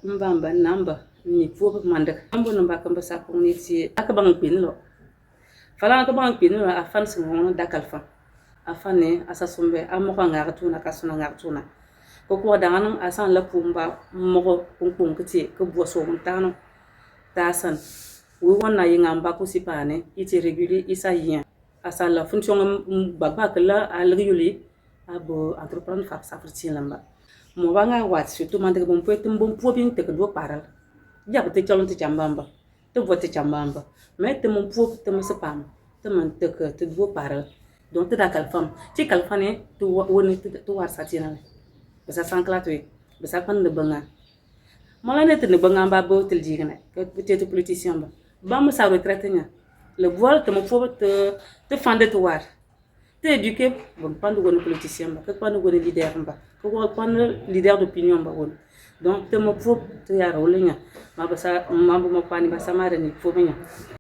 mbamba namba ni fob mandak ambo no mbaka mbasa ko ni ti akabang pinlo fala ka bang pinlo afan singo dakal fa afane asasumbe amoko ngartuna kasuna ngartuna ko dangan asan la pumba mo kun kiti ko boso tano tasan we wonna yingamba ko sipane iti reguli isa yin asan la function baba kala algiyuli abo entrepreneur fa safrti lamba mo banga wat surtout man de bon poetum bon pobin te ko do paral ja te chalon te chambamba te vote chambamba mais te mon pop te mo sepam te man te ko te do paral donc te da kalfam ti kalfane to woni to war satina basa sanklatwe basa pan de banga mala net ne banga ba bo tel jigna que peut-être politicien ba mo sa retraite nya le voile te mo pop te fande to war te éduquer bon pas de politicien ba pas de leader ba ko pas leader d'opinion ba won donc te mo pop te ya rolenya ma ba sa mambo mo pani ba samare ni fo benya